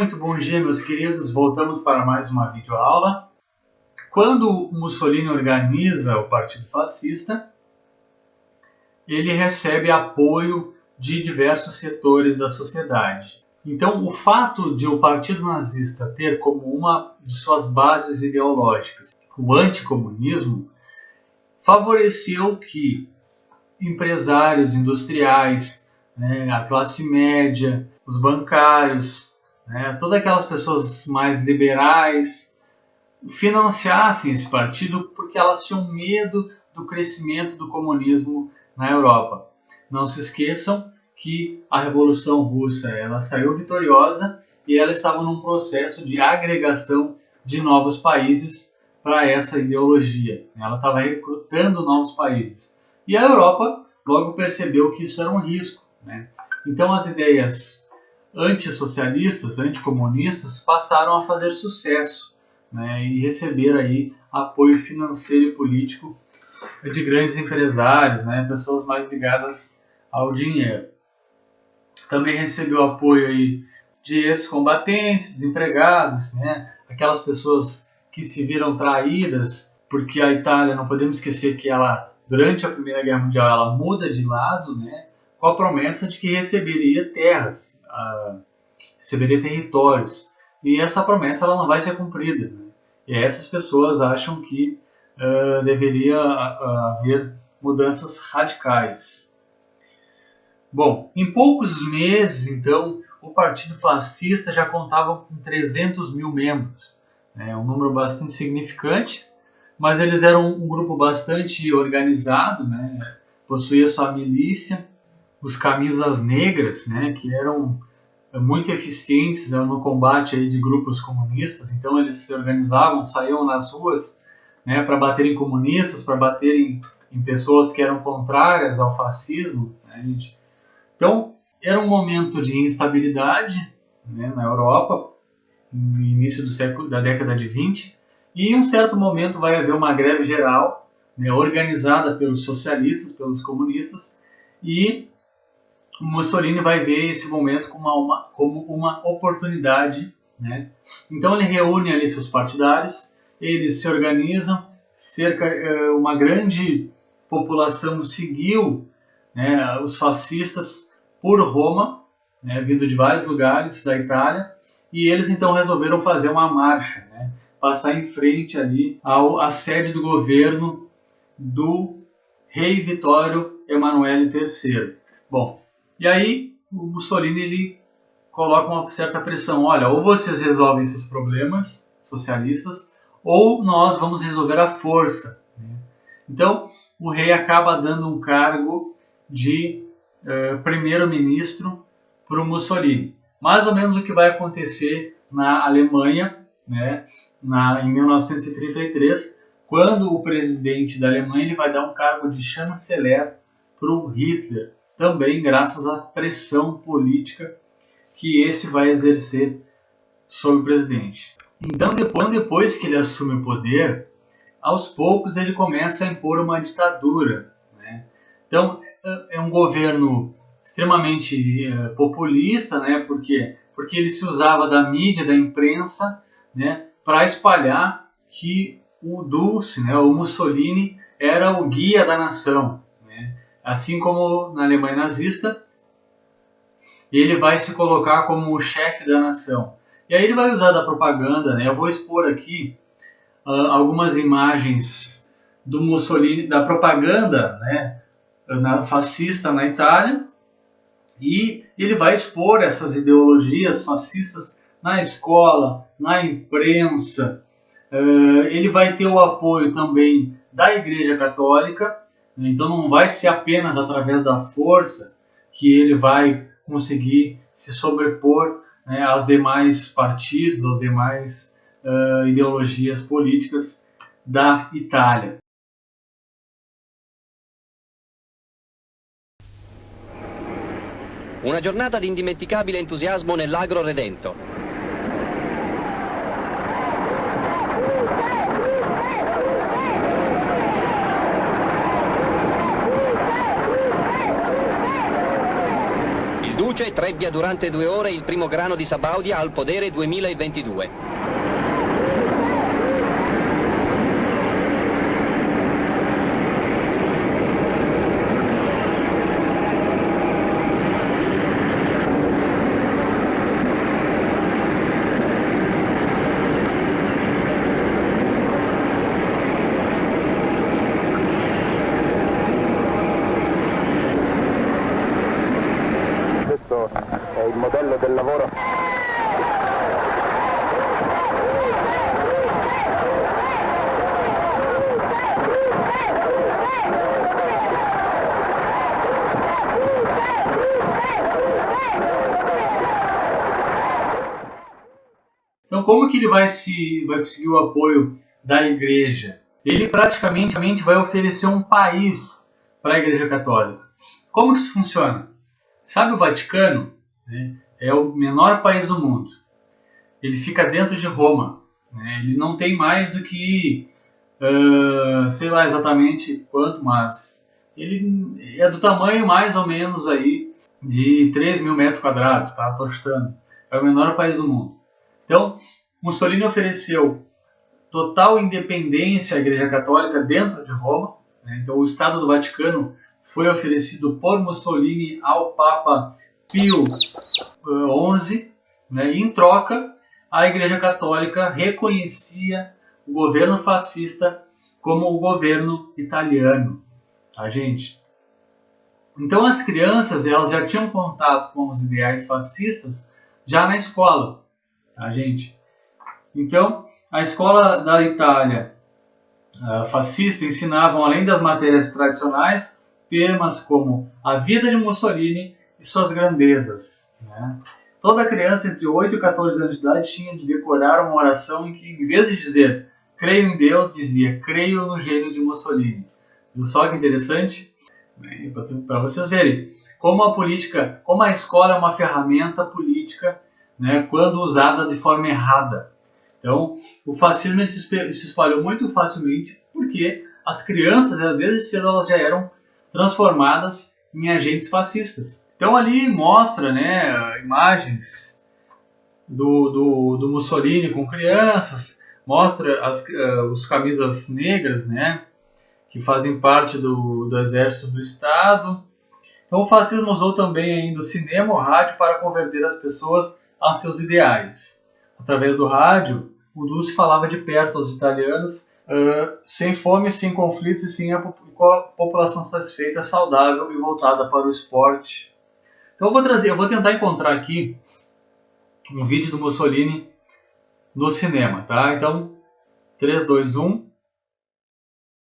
Muito bom dia, meus queridos. Voltamos para mais uma videoaula. Quando Mussolini organiza o Partido Fascista, ele recebe apoio de diversos setores da sociedade. Então, o fato de o Partido Nazista ter como uma de suas bases ideológicas o anticomunismo favoreceu que empresários industriais, a classe média, os bancários, todas aquelas pessoas mais liberais financiassem esse partido porque elas tinham medo do crescimento do comunismo na Europa. Não se esqueçam que a Revolução Russa ela saiu vitoriosa e ela estava num processo de agregação de novos países para essa ideologia. Ela estava recrutando novos países. E a Europa logo percebeu que isso era um risco. Então as ideias antissocialistas, anticomunistas passaram a fazer sucesso e receber aí apoio financeiro e político de grandes empresários, pessoas mais ligadas ao dinheiro. Também recebeu apoio aí de ex-combatentes, desempregados, aquelas pessoas que se viram traídas, porque a Itália, não podemos esquecer que ela, durante a Primeira Guerra Mundial, ela muda de lado, com a promessa de que receberia terras, receberia territórios. E essa promessa ela não vai ser cumprida. E essas pessoas acham que deveria haver mudanças radicais. Bom, em poucos meses, então, o Partido Fascista já contava com 300 mil membros. Um número bastante significante, mas eles eram um grupo bastante organizado, possuía sua milícia, os camisas negras, que eram muito eficientes no combate aí de grupos comunistas. Então eles se organizavam, saíam nas ruas para bater em comunistas, para bater em pessoas que eram contrárias ao fascismo. Então era um momento de instabilidade na Europa, no início da década de 20, e em um certo momento vai haver uma greve geral, organizada pelos socialistas, pelos comunistas, e Mussolini vai ver esse momento como uma oportunidade. Então ele reúne ali seus partidários, eles se organizam, uma grande população seguiu os fascistas por Roma, vindo de vários lugares da Itália, e eles então resolveram fazer uma marcha, passar em frente ali à sede do governo do rei Vittorio Emanuele III. Bom, e aí o Mussolini ele coloca uma certa pressão. Olha, ou vocês resolvem esses problemas socialistas, ou nós vamos resolver à força. Então o rei acaba dando um cargo de primeiro-ministro para o Mussolini. Mais ou menos o que vai acontecer na Alemanha, em 1933, quando o presidente da Alemanha ele vai dar um cargo de chanceler para o Hitler, também graças à pressão política que esse vai exercer sobre o presidente. Então, depois que ele assume o poder, aos poucos ele começa a impor uma ditadura. Então, é um governo extremamente populista, porque ele se usava da mídia, da imprensa, para espalhar que o Dulce, o Mussolini, era o guia da nação. Assim como na Alemanha nazista, ele vai se colocar como o chefe da nação. E aí ele vai usar da propaganda. Eu vou expor aqui algumas imagens do Mussolini, da propaganda fascista na Itália, e ele vai expor essas ideologias fascistas na escola, na imprensa. Ele vai ter o apoio também da Igreja Católica, então não vai ser apenas através da força que ele vai conseguir se sobrepor aos demais partidos, às demais ideologias políticas da Itália. Una giornata di indimenticabile entusiasmo nell'Agro Redento. Il Duce, trebbia durante 2 ore il primo grano di Sabaudia al potere 2022. È il modello del lavoro. Então, como que ele vai conseguir o apoio da Igreja? Ele praticamente vai oferecer um país para a Igreja Católica. Como que isso funciona? Sabe o Vaticano? Né? É o menor país do mundo. Ele fica dentro de Roma. Né? Ele não tem mais do que, sei lá exatamente quanto, mas ele é do tamanho mais ou menos aí de 3.000 metros quadrados, tá? Tô chutando. É o menor país do mundo. Então, Mussolini ofereceu total independência à Igreja Católica dentro de Roma. Né? Então, o Estado do Vaticano foi oferecido por Mussolini ao Papa Pio XI, né? E em troca, a Igreja Católica reconhecia o governo fascista como o governo italiano. Tá, gente? Então, as crianças elas já tinham contato com os ideais fascistas já na escola. Tá, gente? Então, a escola da Itália fascista ensinavam, além das matérias tradicionais, temas como a vida de Mussolini e suas grandezas. Né? Toda criança entre 8 e 14 anos de idade tinha de decorar uma oração em que, em vez de dizer creio em Deus, dizia creio no gênio de Mussolini. Viu só que interessante? Para vocês verem como a escola é uma ferramenta política, né, quando usada de forma errada. Então, o fascismo se espalhou muito facilmente porque as crianças, desde cedo, elas já eram transformadas em agentes fascistas. Então, ali mostra, né, imagens do Mussolini com crianças, mostra os camisas negras, né, que fazem parte do exército do Estado. Então, o fascismo usou também ainda o cinema, o rádio, para converter as pessoas a seus ideais. Através do rádio, o Duce falava de perto aos italianos, sem fome, sem conflitos e sem a população satisfeita, saudável e voltada para o esporte. Então eu vou tentar encontrar aqui um vídeo do Mussolini no cinema, tá? Então, 3, 2, 1.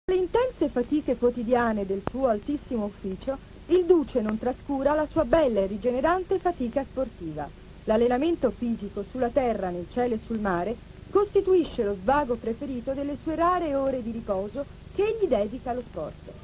Le intense fatiche quotidiane del suo altissimo ufficio, il Duce non trascura la sua bella e rigenerante fatica sportiva. L'allenamento fisico sulla terra, nel cielo e sul mare costituisce lo svago preferito delle sue rare ore di riposo che egli dedica allo sport.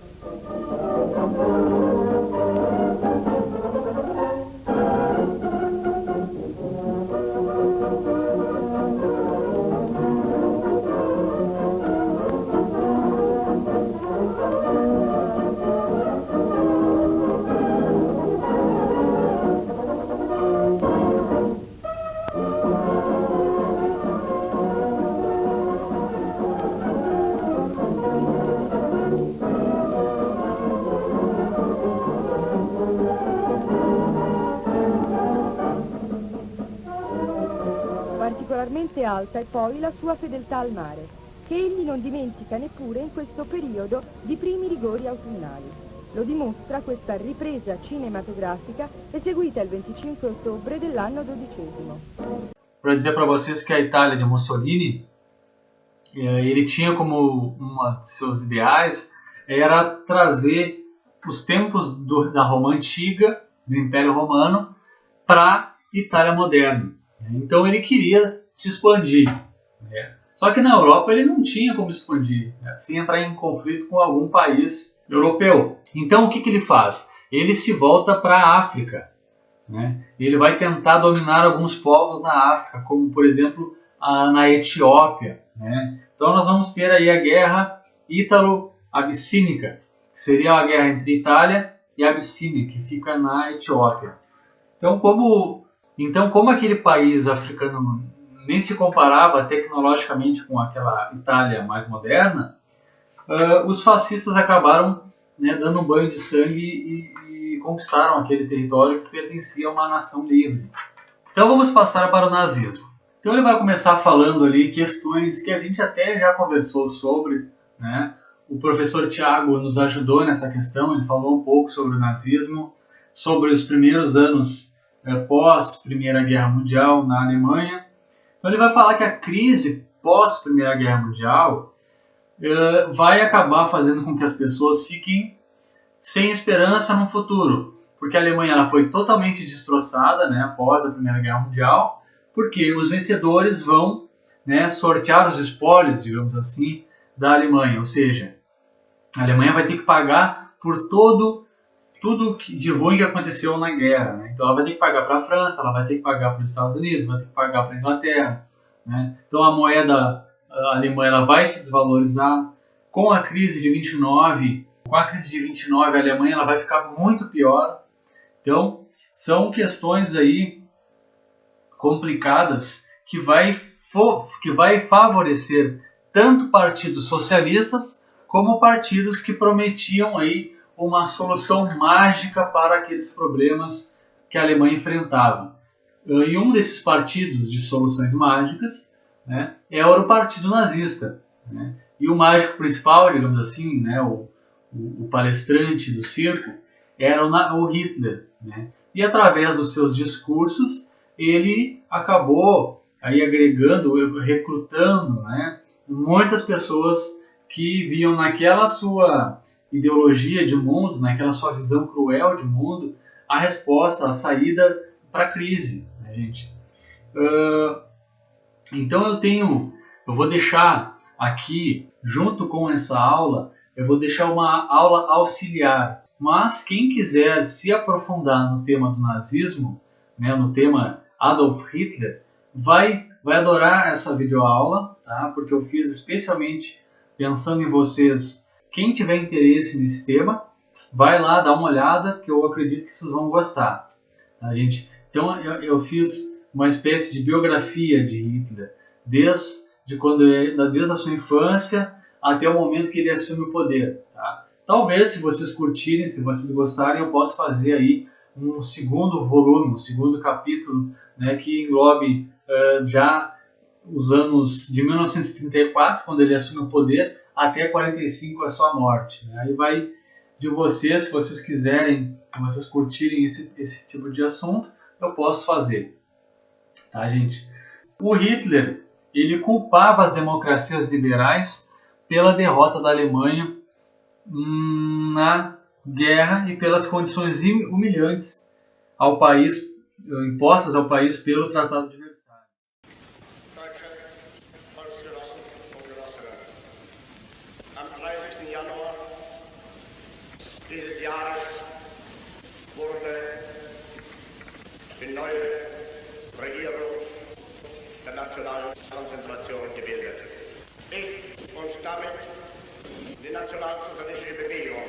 Particolarmente alta è poi la sua fedeltà al mare, che egli non dimentica neppure in questo periodo di primi rigori autunnali. Lo dimostra questa ripresa cinematografica eseguita il 25 ottobre dell'anno XII. Para dizer para vocês que a Itália de Mussolini, ele tinha como uma de seus ideais era trazer os tempos da Roma Antiga, do Império Romano, para a Itália moderna. Então ele queria se expandir. Né? Só que na Europa ele não tinha como se expandir, né? Sem entrar em conflito com algum país europeu. Então o que ele faz? Ele se volta para a África. Né? Ele vai tentar dominar alguns povos na África, como por exemplo na Etiópia. Né? Então nós vamos ter aí a guerra ítalo-abissínica, que seria a guerra entre Itália e Abissínia, que fica na Etiópia. Então, como aquele país africano nem se comparava tecnologicamente com aquela Itália mais moderna, os fascistas acabaram, né, dando um banho de sangue e conquistaram aquele território que pertencia a uma nação livre. Então vamos passar para o nazismo. Então ele vai começar falando ali questões que a gente até já conversou sobre, né? O professor Tiago nos ajudou nessa questão, ele falou um pouco sobre o nazismo, sobre os primeiros anos pós Primeira Guerra Mundial na Alemanha. Então ele vai falar que a crise pós Primeira Guerra Mundial vai acabar fazendo com que as pessoas fiquem sem esperança no futuro, porque a Alemanha ela foi totalmente destroçada, né, após a Primeira Guerra Mundial, porque os vencedores vão, né, sortear os espólios, digamos assim, da Alemanha, ou seja, a Alemanha vai ter que pagar por tudo de ruim que aconteceu na guerra, né? Então ela vai ter que pagar para a França, ela vai ter que pagar para os Estados Unidos, vai ter que pagar para a Inglaterra, né? Então a moeda alemã ela vai se desvalorizar. Com a crise de 29, a Alemanha ela vai ficar muito pior. Então são questões aí complicadas que vai favorecer tanto partidos socialistas como partidos que prometiam aí uma solução mágica para aqueles problemas que a Alemanha enfrentava. E um desses partidos de soluções mágicas, né, era o Partido Nazista, né? E o mágico principal, digamos assim, né, o palestrante do circo, era o Hitler, né? E através dos seus discursos, ele acabou aí agregando, recrutando, né, muitas pessoas que viam naquela sua ideologia de mundo, naquela sua visão cruel de mundo, a resposta, a saída para a crise, né, gente? Então eu vou deixar aqui, junto com essa aula, eu vou deixar uma aula auxiliar. Mas quem quiser se aprofundar no tema do nazismo, né, no tema Adolf Hitler, vai adorar essa videoaula, tá? Porque eu fiz especialmente pensando em vocês. Quem tiver interesse nesse tema, vai lá dar uma olhada, que eu acredito que vocês vão gostar, tá, gente? Então eu fiz uma espécie de biografia de Hitler, desde a sua infância até o momento que ele assume o poder, tá? Talvez, se vocês curtirem, se vocês gostarem, eu possa fazer aí um segundo volume, um segundo capítulo, né, que englobe já os anos de 1934, quando ele assume o poder, até 45, a sua morte, né? Aí vai de vocês, se vocês quiserem, se vocês curtirem esse tipo de assunto, eu posso fazer, tá, gente? O Hitler, ele culpava as democracias liberais pela derrota da Alemanha na guerra e pelas condições humilhantes ao país, impostas ao país pelo Tratado de Versalhes. Am 30. Januar dieses Jahres wurde die neue Regierung der nationalen Konzentration gebildet. Ich und damit die nationalsozialistische Bewegung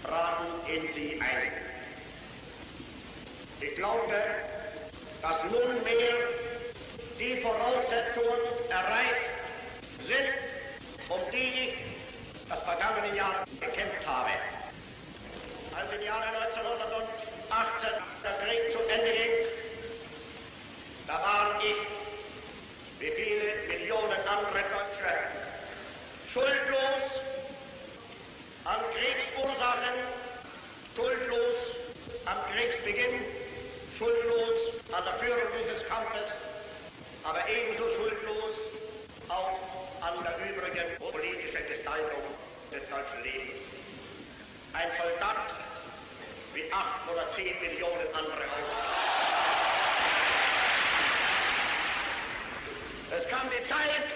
traten in sie ein. Ich glaubte, dass nunmehr die Voraussetzungen erreicht sind, um die ich das vergangene Jahr gekämpft habe. Als im Jahre 1918 der Krieg zu Ende ging, da war ich, wie viele Millionen andere Deutsche, schuldlos an Kriegsursachen, schuldlos am Kriegsbeginn, schuldlos an der Führung dieses Kampfes, aber ebenso schuldlos auch an der übrigen politischen Gestaltung des deutschen Lebens. Ein Soldat wie 8 oder 10 Millionen andere auch. Es kam die Zeit,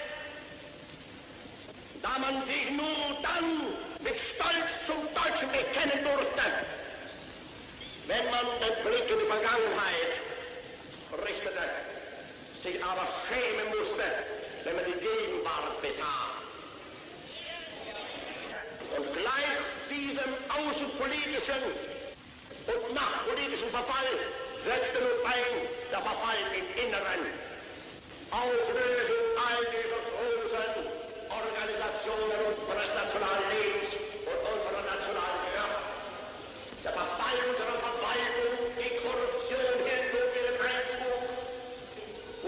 da man sich nur dann mit Stolz zum Deutschen bekennen durfte, wenn man den Blick in die Vergangenheit richtete, sich aber schämen musste, wenn man die Gegenwart besah. Und gleich diesem außenpolitischen und nach politischem Verfall setzte nun ein der Verfall im Inneren. Auflösung all dieser großen Organisationen unseres nationalen Lebens und unserer nationalen Kraft. Der Verfall unserer Verwaltung, die Korruption hält nun ihren Einzug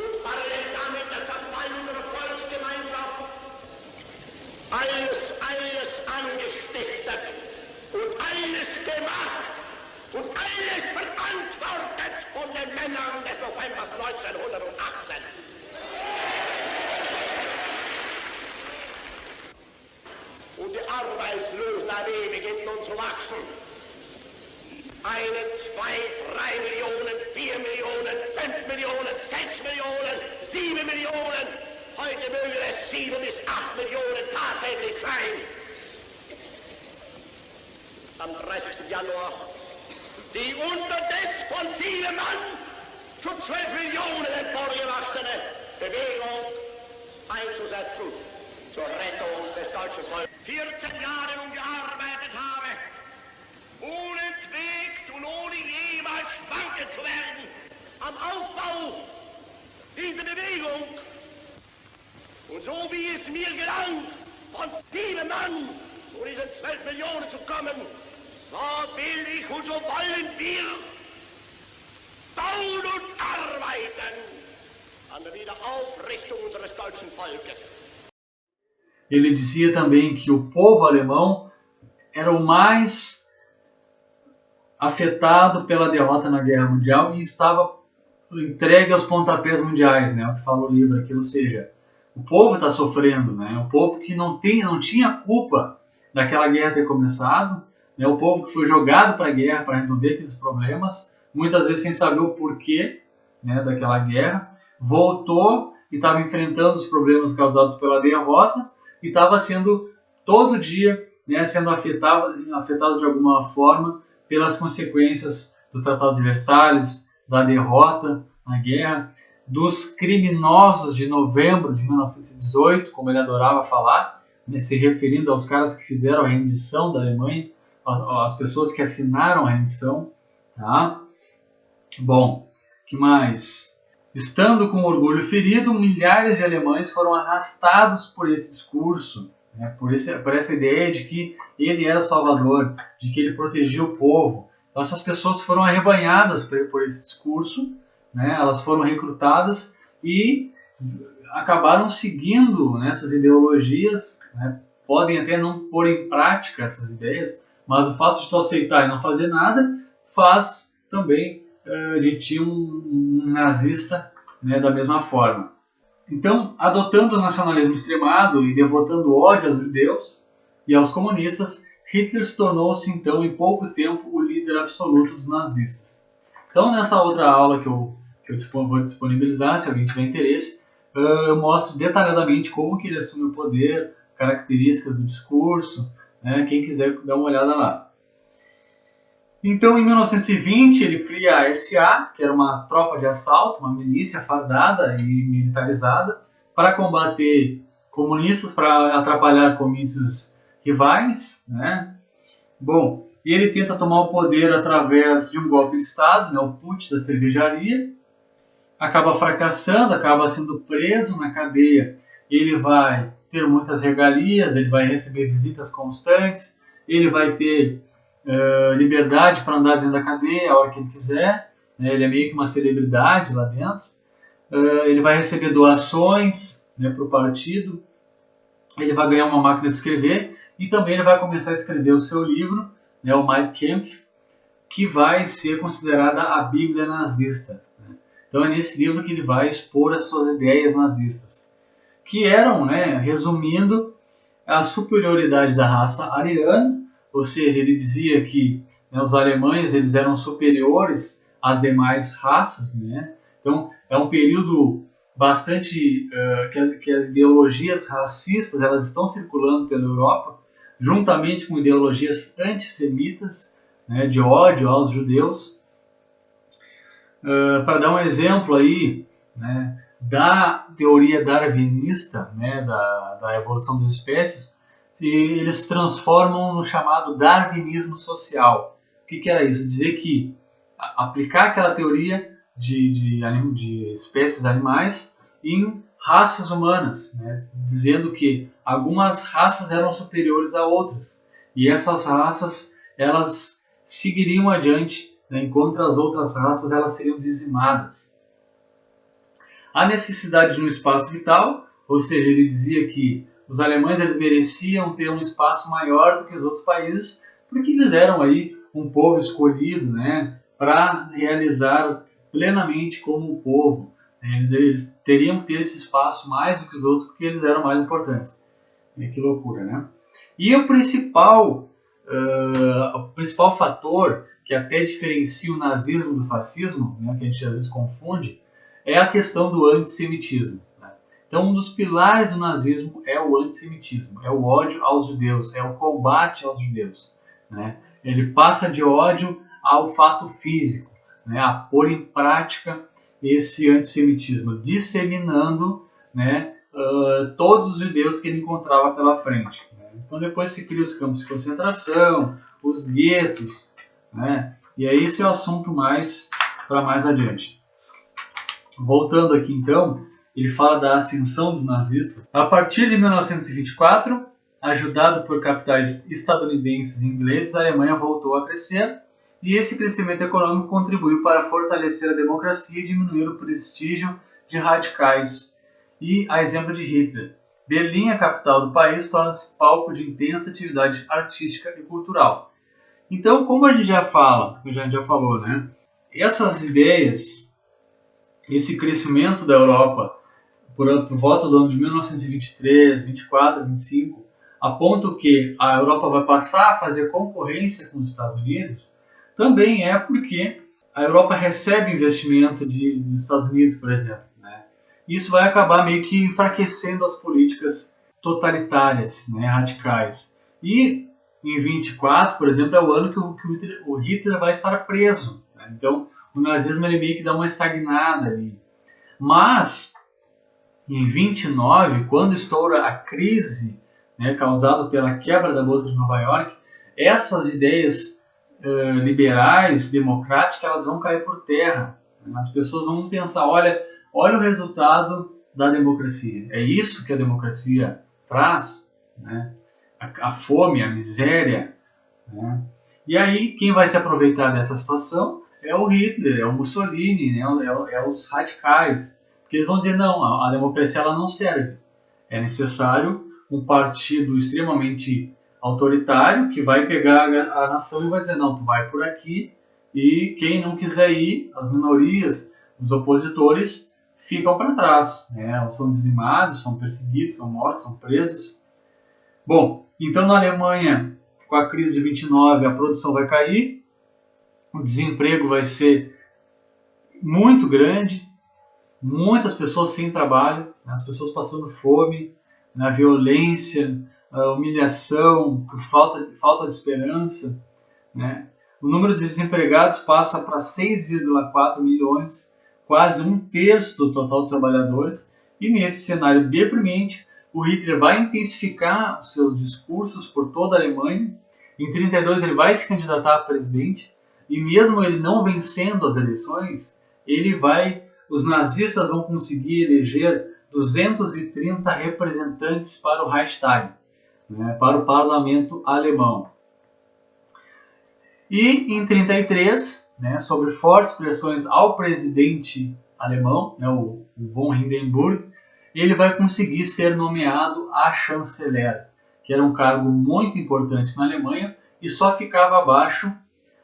und parallel damit der Zerfall unserer Volksgemeinschaft. Alles angestiftet und alles gemacht und alles verantwortet von den Männern des Novembers 1918. Und die Arbeitslosenarmee beginnt nun zu wachsen. 1, 2, 3 Millionen, 4 Millionen, 5 Millionen, 6 Millionen, 7 Millionen. Heute mögen es 7 bis 8 Millionen tatsächlich sein. Am 30. Januar die unterdes von 7 Mann zu 12 Millionen emporgewachsene Bewegung einzusetzen zur Rettung des deutschen Volkes. 14 Jahre nun gearbeitet habe, unentwegt und ohne jemals schwanken zu werden, am Aufbau dieser Bewegung. Und so wie es mir gelang, von 7 Mann zu diesen 12 Millionen zu kommen, so will ich und so wollen wir bauen und arbeiten an der Wiederaufrichtung unseres deutschen Volkes. Ele dizia também que o povo alemão era o mais afetado pela derrota na Guerra Mundial e estava entregue aos pontapés mundiais, né? O que fala o livro aqui, ou seja, o povo está sofrendo, né? O povo que não tinha culpa daquela guerra ter começado, né? O povo que foi jogado para a guerra para resolver aqueles problemas, muitas vezes sem saber o porquê, né, daquela guerra, voltou e estava enfrentando os problemas causados pela derrota e estava sendo todo dia, né, sendo afetado de alguma forma pelas consequências do Tratado de Versalhes, da derrota na guerra, dos criminosos de novembro de 1918, como ele adorava falar, né, se referindo aos caras que fizeram a rendição da Alemanha, as pessoas que assinaram a rendição. Tá? Bom, que mais? Estando com orgulho ferido, milhares de alemães foram arrastados por esse discurso, né, por essa ideia de que ele era salvador, de que ele protegia o povo. Então essas pessoas foram arrebanhadas por esse discurso, né, elas foram recrutadas e acabaram seguindo, né, essas ideologias, né, podem até não pôr em prática essas ideias, mas o fato de tu aceitar e não fazer nada faz também de ti um nazista, né, da mesma forma. Então, adotando o nacionalismo extremado e devotando ódio aos judeus e aos comunistas, Hitler tornou-se, então, em pouco tempo, o líder absoluto dos nazistas. Então, nessa outra aula que eu vou disponibilizar, se alguém tiver interesse, eu mostro detalhadamente como que ele assume o poder, características do discurso, né, quem quiser dar uma olhada lá. Então, em 1920, ele cria a SA, que era uma tropa de assalto, uma milícia fardada e militarizada, para combater comunistas, para atrapalhar comícios rivais, né? Bom, e ele tenta tomar o poder através de um golpe de Estado, né, o putsch da cervejaria, acaba fracassando, acaba sendo preso na cadeia. Ele vai ter muitas regalias, ele vai receber visitas constantes, ele vai ter liberdade para andar dentro da cadeia a hora que ele quiser, né? Ele é meio que uma celebridade lá dentro. Ele vai receber doações, né, para o partido, ele vai ganhar uma máquina de escrever e também ele vai começar a escrever o seu livro, né, o Mein Kampf, que vai ser considerada a Bíblia nazista. Né? Então é nesse livro que ele vai expor as suas ideias nazistas, que eram, né, resumindo, a superioridade da raça ariana. Ou seja, ele dizia que, né, os alemães eles eram superiores às demais raças, né? Então é um período bastante que as ideologias racistas elas estão circulando pela Europa, juntamente com ideologias antissemitas, né, de ódio aos judeus. Para dar um exemplo aí, né, da teoria darwinista, né, da evolução das espécies, eles se transformam no chamado darwinismo social, que era isso? Dizer que aplicar aquela teoria de espécies animais em raças humanas, né? Dizendo que algumas raças eram superiores a outras e essas raças elas seguiriam adiante, né? Enquanto as outras raças elas seriam dizimadas. A necessidade de um espaço vital, ou seja, ele dizia que os alemães eles mereciam ter um espaço maior do que os outros países, porque eles eram aí um povo escolhido, né, para realizar plenamente como povo. Eles teriam que ter esse espaço mais do que os outros, porque eles eram mais importantes. Que loucura, né? E o principal fator que até diferencia o nazismo do fascismo, né, que a gente às vezes confunde, é a questão do antissemitismo. Né? Então, um dos pilares do nazismo é o antissemitismo, é o ódio aos judeus, é o combate aos judeus. Né? Ele passa de ódio ao fato físico, né, a pôr em prática esse antissemitismo, disseminando, né, todos os judeus que ele encontrava pela frente. Né? Então depois se cria os campos de concentração, os guetos, né? E aí esse é o assunto para mais adiante. Voltando aqui então, ele fala da ascensão dos nazistas. A partir de 1924, ajudado por capitais estadunidenses e ingleses, a Alemanha voltou a crescer e esse crescimento econômico contribuiu para fortalecer a democracia e diminuir o prestígio de radicais. E a exemplo de Hitler, Berlim, a capital do país, torna-se palco de intensa atividade artística e cultural. Então, como a gente já falou, né? Essas ideias, esse crescimento da Europa por volta do ano de 1923, 24, 25, a ponto que a Europa vai passar a fazer concorrência com os Estados Unidos, também é porque a Europa recebe investimento dos Estados Unidos, por exemplo. Né? Isso vai acabar meio que enfraquecendo as políticas totalitárias, né, radicais. E em 24, por exemplo, é o ano que o Hitler vai estar preso. Né? Então, o nazismo ele meio que dá uma estagnada ali. Mas, em 29, quando estoura a crise, né, causada pela quebra da Bolsa de Nova York, essas ideias liberais, democráticas, elas vão cair por terra. As pessoas vão pensar, olha o resultado da democracia. É isso que a democracia traz, né? A fome, a miséria. Né? E aí, quem vai se aproveitar dessa situação é o Hitler, é o Mussolini, né? É os radicais. Porque eles vão dizer, não, a democracia ela não serve. É necessário um partido extremamente autoritário que vai pegar a nação e vai dizer, não, tu vai por aqui, e quem não quiser ir, as minorias, os opositores, ficam para trás. Né? São dizimados, são perseguidos, são mortos, são presos. Bom, então na Alemanha, com a crise de 29, a produção vai cair, o desemprego vai ser muito grande, muitas pessoas sem trabalho, as pessoas passando fome, na violência, a humilhação, por falta de esperança. Né? O número de desempregados passa para 6,4 milhões, quase 1/3 do total de trabalhadores, e nesse cenário deprimente, o Hitler vai intensificar os seus discursos por toda a Alemanha. Em 32 ele vai se candidatar a presidente, e mesmo ele não vencendo as eleições, os nazistas vão conseguir eleger 230 representantes para o Reichstag, né, para o parlamento alemão. E em 33, né, sob fortes pressões ao presidente alemão, né, o von Hindenburg, ele vai conseguir ser nomeado a chanceler, que era um cargo muito importante na Alemanha e só ficava abaixo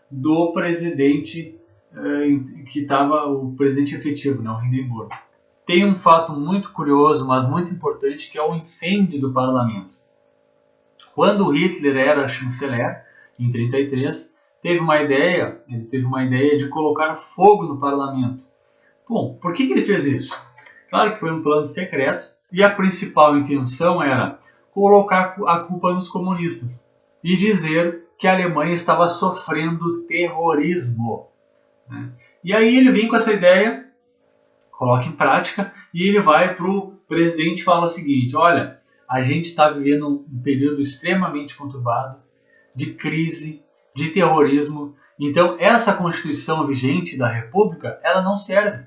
do presidente que estava o presidente efetivo, né, o Hindenburg. Tem um fato muito curioso, mas muito importante, que é o incêndio do parlamento. Quando Hitler era chanceler, em 33, ele teve uma ideia de colocar fogo no parlamento. Bom, por que ele fez isso? Claro que foi um plano secreto, e a principal intenção era colocar a culpa nos comunistas e dizer que a Alemanha estava sofrendo terrorismo. Né? E aí ele vem com essa ideia, coloca em prática, e ele vai para o presidente e fala o seguinte, olha, a gente está vivendo um período extremamente conturbado, de crise, de terrorismo, Então, essa Constituição vigente da República, ela não serve,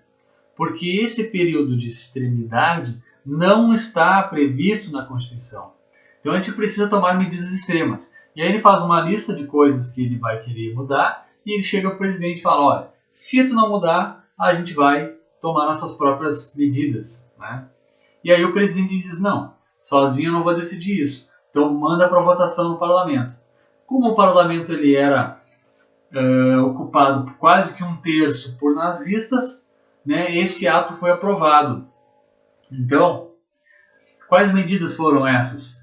porque esse período de extremidade não está previsto na Constituição. Então, a gente precisa tomar medidas extremas. E aí ele faz uma lista de coisas que ele vai querer mudar e ele chega para o presidente e fala, olha, se tu não mudar, a gente vai tomar nossas próprias medidas, né? E aí o presidente diz, não, sozinho eu não vou decidir isso. Então manda para votação no parlamento. Como o parlamento ele era ocupado por quase que 1/3 por nazistas, né, esse ato foi aprovado. Então, quais medidas foram essas?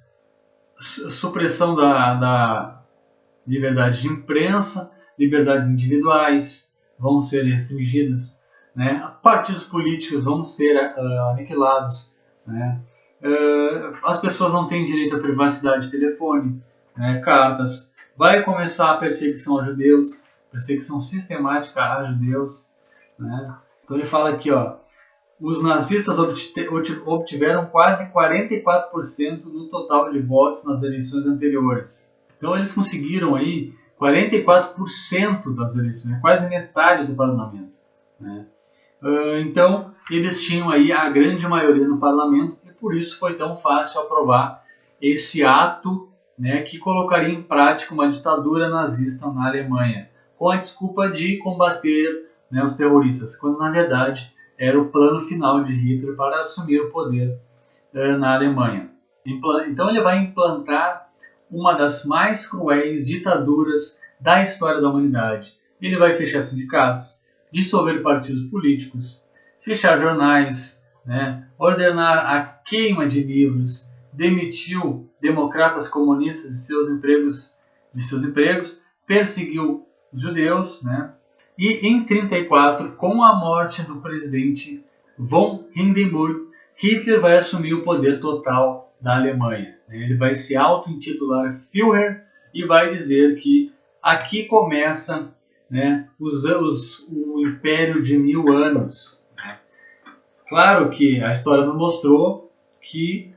Supressão da liberdade de imprensa, liberdades individuais vão ser restringidas, né? Partidos políticos vão ser aniquilados, né? As pessoas não têm direito à privacidade de telefone, né? Cartas. Vai começar a perseguição a judeus, perseguição sistemática a judeus, né? Então ele fala aqui, ó, os nazistas obtiveram quase 44% no total de votos nas eleições anteriores. Então eles conseguiram aí 44% das eleições, quase metade do parlamento, né? Então eles tinham aí a grande maioria no parlamento e por isso foi tão fácil aprovar esse ato, né, que colocaria em prática uma ditadura nazista na Alemanha, com a desculpa de combater, né, os terroristas, quando na verdade era o plano final de Hitler para assumir o poder na Alemanha. Então ele vai implantar uma das mais cruéis ditaduras da história da humanidade. Ele vai fechar sindicatos, dissolver partidos políticos, fechar jornais, né, ordenar a queima de livros, demitiu democratas comunistas de seus empregos, perseguiu os judeus, né? E em 1934, com a morte do presidente von Hindenburg, Hitler vai assumir o poder total da Alemanha. Ele vai se auto-intitular Führer e vai dizer que aqui começa, né, o Império de 1000 anos. Claro que a história nos mostrou que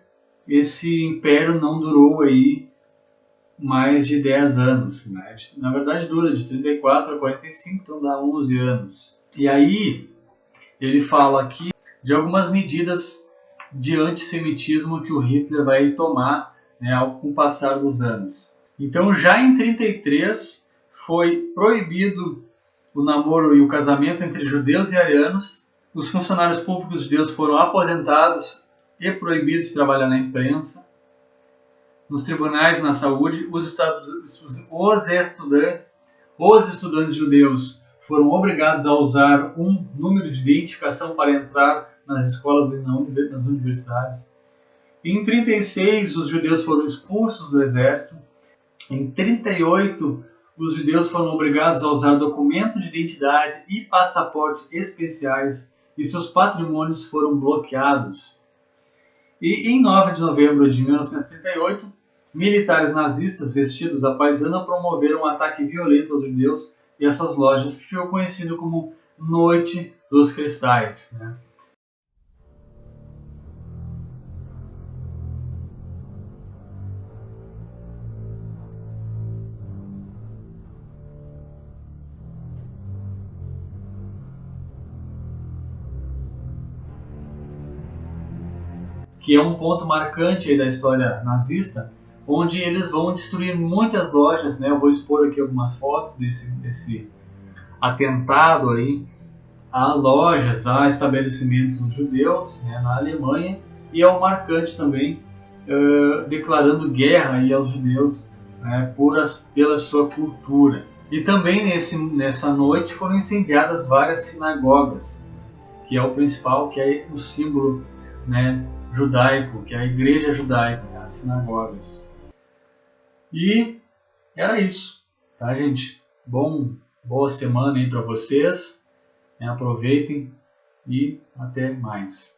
esse império não durou aí mais de 10 anos, né? Na verdade dura de 34 a 45, então dá 11 anos. E aí ele fala aqui de algumas medidas de antissemitismo que o Hitler vai tomar, né, com o passar dos anos. Então já em 1933 foi proibido o namoro e o casamento entre judeus e arianos, os funcionários públicos judeus foram aposentados e proibidos de trabalhar na imprensa, nos tribunais, na saúde, os estudantes judeus foram obrigados a usar um número de identificação para entrar nas escolas e nas universidades. Em 1936, os judeus foram expulsos do exército. Em 1938, os judeus foram obrigados a usar documento de identidade e passaporte especiais e seus patrimônios foram bloqueados. E em 9 de novembro de 1938, militares nazistas vestidos à paisana promoveram um ataque violento aos judeus e às suas lojas, que ficou conhecido como Noite dos Cristais, né? Que é um ponto marcante aí da história nazista, onde eles vão destruir muitas lojas, né? Eu vou expor aqui algumas fotos desse atentado aí a lojas, a estabelecimentos judeus, né, na Alemanha, e é um marcante também, declarando guerra aí aos judeus, né, pela sua cultura. E também nessa noite foram incendiadas várias sinagogas, que é o principal, que é o símbolo, né, judaico, que é a igreja judaica, né, as sinagogas. E era isso, tá, gente? Boa semana aí para vocês, aproveitem e até mais.